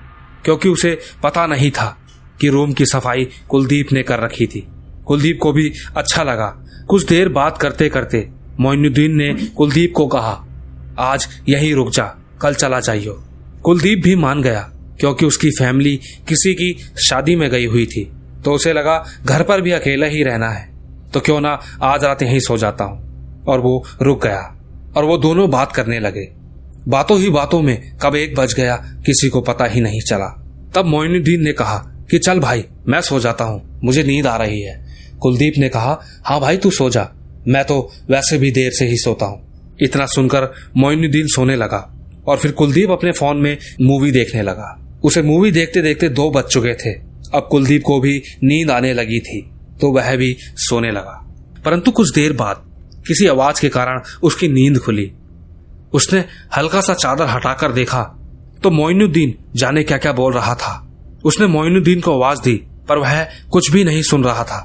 क्योंकि उसे पता नहीं था कि रूम की सफाई कुलदीप ने कर रखी थी। कुलदीप को भी अच्छा लगा। कुछ देर बात करते करते मोइनुद्दीन ने कुलदीप को कहा, आज यहीं रुक जा, कल चला जाइयो। कुलदीप भी मान गया, क्योंकि उसकी फैमिली किसी की शादी में गई हुई थी, तो उसे लगा घर पर भी अकेला ही रहना है, तो क्यों ना आज रात यहीं सो जाता हूं। और वो रुक गया और वो दोनों बात करने लगे। बातों ही बातों में कब 1 बज गया किसी को पता ही नहीं चला। तब मोइनुद्दीन ने कहा कि चल भाई, मैं सो जाता हूं, मुझे नींद आ रही है। कुलदीप ने कहा, हाँ भाई तू सो जा, मैं तो वैसे भी देर से ही सोता हूं। इतना सुनकर मोइनुद्दीन सोने लगा और फिर कुलदीप अपने फोन में मूवी देखने लगा। उसे मूवी देखते देखते 2 बज चुके थे। अब कुलदीप को भी नींद आने लगी थी, तो वह भी सोने लगा। परंतु कुछ देर बाद किसी आवाज के कारण उसकी नींद खुली। उसने हल्का सा चादर हटाकर देखा तो मोइनुद्दीन जाने क्या क्या बोल रहा था। उसने मोइनुद्दीन को आवाज दी, पर वह कुछ भी नहीं सुन रहा था।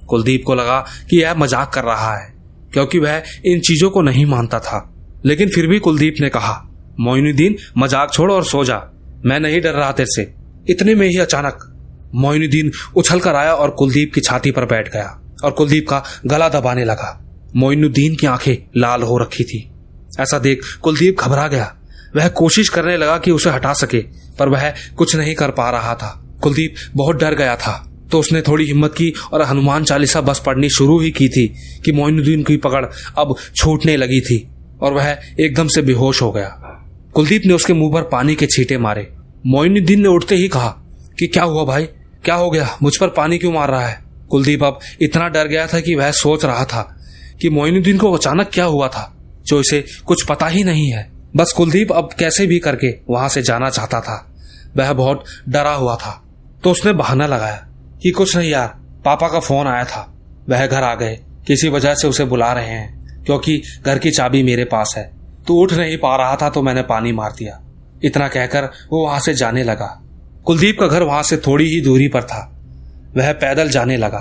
कुलदीप को लगा कि यह मजाक कर रहा है, क्योंकि वह इन चीजों को नहीं मानता था। लेकिन फिर भी कुलदीप ने कहा, मोइनुद्दीन मजाक छोड़ और सो जा, मैं नहीं डर रहा तेरे से। इतने में ही अचानक मोइनुद्दीन उछल कर आया और कुलदीप की छाती पर बैठ गया और कुलदीप का गला दबाने लगा। मोइनुद्दीन की आंखें लाल हो रखी थी। ऐसा देख कुलदीप घबरा गया। वह कोशिश करने लगा कि उसे हटा सके, पर वह कुछ नहीं कर पा रहा था। कुलदीप बहुत डर गया था, तो उसने थोड़ी हिम्मत की और हनुमान चालीसा बस पढ़नी शुरू ही की थी कि मोइनुद्दीन की पकड़ अब छूटने लगी थी और वह एकदम से बेहोश हो गया। कुलदीप ने उसके मुंह पर पानी के छींटे मारे। मोइनुद्दीन ने उठते ही कहा कि क्या हुआ भाई, क्या हो गया, मुझ पर पानी क्यों मार रहा है। कुलदीप अब इतना डर गया था कि वह सोच रहा था कि मोइनुद्दीन को अचानक क्या हुआ था, जो इसे कुछ पता ही नहीं है। बस कुलदीप अब कैसे भी करके वहां से जाना चाहता था। वह बहुत डरा हुआ था, तो उसने बहाना लगाया कि कुछ नहीं यार, पापा का फोन आया था, वह घर आ गए, किसी वजह से उसे बुला रहे हैं, क्योंकि घर की चाबी मेरे पास है। तू उठ नहीं पा रहा था तो मैंने पानी मार दिया। इतना कहकर वो वहां से जाने लगा। कुलदीप का घर वहां से थोड़ी ही दूरी पर था। वह पैदल जाने लगा,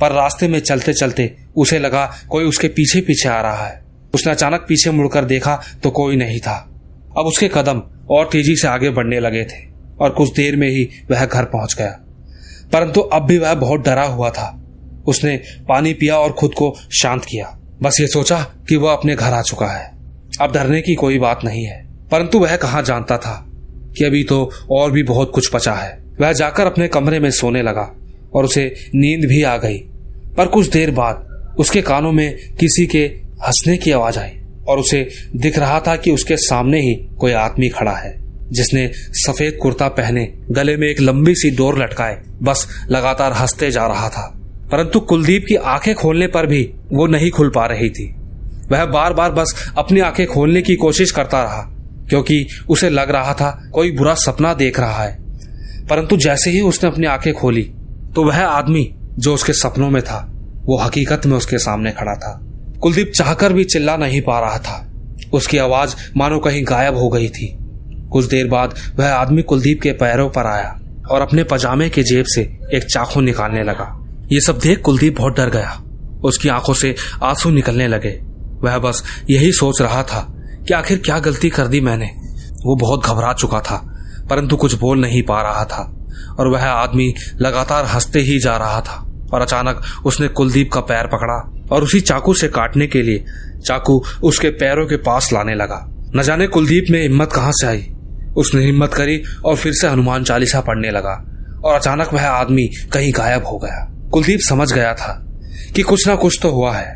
पर रास्ते में चलते चलते उसे लगा कोई उसके पीछे पीछे आ रहा है। उसने अचानक पीछे मुड़कर देखा तो कोई नहीं था। अब उसके कदम और तेजी से आगे बढ़ने लगे थे और कुछ देर में ही वह घर पहुंच गया। परंतु अब भी वह बहुत डरा हुआ था। उसने पानी पिया और खुद को शांत किया। बस ये सोचा कि वह अपने घर आ चुका है, अब डरने की कोई बात नहीं है। परंतु वह कहाँ जानता था कि अभी तो और भी बहुत कुछ बचा है। वह जाकर अपने कमरे में सोने लगा और उसे नींद भी आ गई। पर कुछ देर बाद उसके कानों में किसी के हंसने की आवाज आई और उसे दिख रहा था कि उसके सामने ही कोई आदमी खड़ा है, जिसने सफेद कुर्ता पहने, गले में एक लंबी सी डोर लटकाए बस लगातार हंसते जा रहा था। परंतु कुलदीप की आंखें खोलने पर भी वो नहीं खुल पा रही थी। वह बार बार बस अपनी आंखें खोलने की कोशिश करता रहा, क्योंकि उसे लग रहा था कोई बुरा सपना देख रहा है। परंतु जैसे ही उसने अपनी आंखें खोली तो वह आदमी जो उसके सपनों में था वो हकीकत में उसके सामने खड़ा था। कुलदीप चाहकर भी चिल्ला नहीं पा रहा था। उसकी आवाज मानो कहीं गायब हो गई थी। कुछ देर बाद वह आदमी कुलदीप के पैरों पर आया और अपने पजामे के जेब से एक चाकू निकालने लगा। ये सब देख कुलदीप बहुत डर गया। उसकी आंखों से आंसू निकलने लगे। वह बस यही सोच रहा था कि आखिर क्या गलती कर दी मैंने। वो बहुत घबरा चुका था। परंतु कुछ बोल नहीं पा रहा था और वह आदमी लगातार हंसते ही जा रहा था। और अचानक उसने कुलदीप का पैर पकड़ा और उसी चाकू से काटने के लिए चाकू उसके पैरों के पास लाने लगा। न जाने कुलदीप में हिम्मत कहां से आई। उसने हिम्मत करी और फिर से हनुमान चालीसा पढ़ने लगा और अचानक वह आदमी कहीं गायब हो गया। कुलदीप समझ गया था कि कुछ ना कुछ तो हुआ है,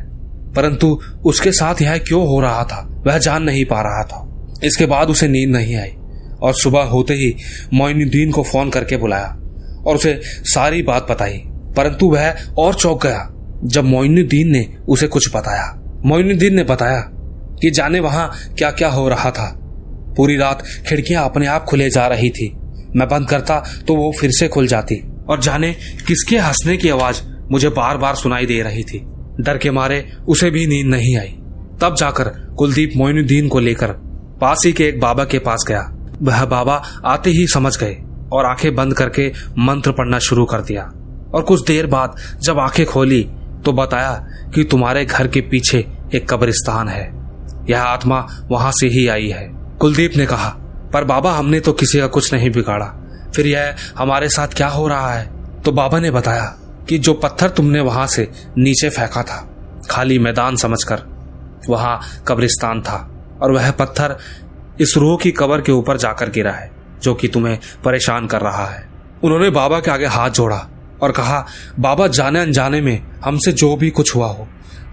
परंतु उसके साथ यह क्यों हो रहा था वह जान नहीं पा रहा था। इसके बाद उसे नींद नहीं आई और सुबह होते ही मोइनुद्दीन को फोन करके बुलाया और उसे सारी बात बताई, परंतु वह और चौंक गया जब मोइनुद्दीन ने उसे कुछ बताया। मोइनुद्दीन ने बताया कि जाने वहां क्या क्या हो रहा था। पूरी रात खिड़कियां अपने आप खुले जा रही थी, मैं बंद करता तो वो फिर से खुल जाती और जाने किसके हंसने की आवाज मुझे बार बार सुनाई दे रही थी। डर के मारे उसे भी नींद नहीं आई। तब जाकर कुलदीप मोइनुद्दीन को लेकर पास ही के एक बाबा के पास गया। वह बाबा आते ही समझ गए और आंखें बंद करके मंत्र पढ़ना शुरू कर दिया और कुछ देर बाद जब आंखें खोली तो बताया कि तुम्हारे घर के पीछे एक कब्रिस्तान है, यह आत्मा वहां से ही आई है। कुलदीप ने कहा, पर बाबा हमने तो किसी का कुछ नहीं बिगाड़ा, फिर यह हमारे साथ क्या हो रहा है? तो बाबा ने बताया कि जो पत्थर तुमने वहां से नीचे फेंका था खाली मैदान समझकर, वहां कब्रिस्तान था और वह पत्थर इस रूह की कब्र के ऊपर जाकर गिरा है जो कि तुम्हें परेशान कर रहा है। उन्होंने बाबा के आगे हाथ जोड़ा और कहा, बाबा जाने अनजाने में हमसे जो भी कुछ हुआ हो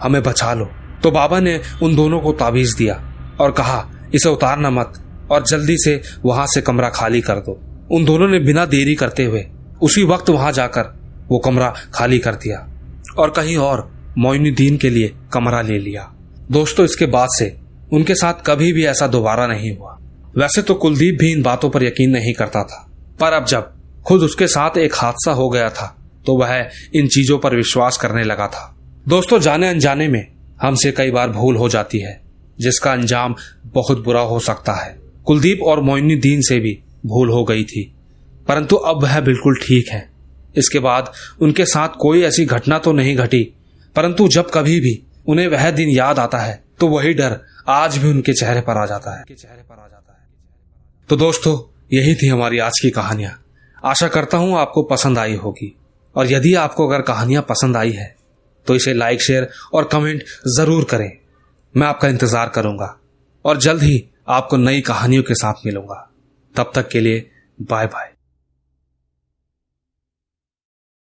हमें बचा लो। तो बाबा ने उन दोनों को ताबीज दिया और कहा, इसे उतारना मत और जल्दी से वहां से कमरा खाली कर दो। उन दोनों ने बिना देरी करते हुए उसी वक्त वहां जाकर वो कमरा खाली कर दिया और कहीं और मोइनुद्दीन के लिए कमरा ले लिया। दोस्तों, इसके बाद से उनके साथ कभी भी ऐसा दोबारा नहीं हुआ। वैसे तो कुलदीप भी इन बातों पर यकीन नहीं करता था, पर अब जब खुद उसके साथ एक हादसा हो गया था तो वह इन चीजों पर विश्वास करने लगा था। दोस्तों, जाने अनजाने में हमसे कई बार भूल हो जाती है जिसका अंजाम बहुत बुरा हो सकता है। कुलदीप और मोइनुद्दीन से भी भूल हो गई थी, परंतु अब वह बिल्कुल ठीक है। इसके बाद उनके साथ कोई ऐसी घटना तो नहीं घटी, परंतु जब कभी भी उन्हें वह दिन याद आता है तो वही डर आज भी उनके चेहरे पर आ जाता है। तो दोस्तों, यही थी हमारी आज की कहानियां। आशा करता हूं आपको पसंद आई होगी और यदि आपको अगर कहानियां पसंद आई है तो इसे लाइक, शेयर और कमेंट जरूर करें। मैं आपका इंतजार करूंगा और जल्द ही आपको नई कहानियों के साथ मिलूंगा। तब तक के लिए बाय बाय।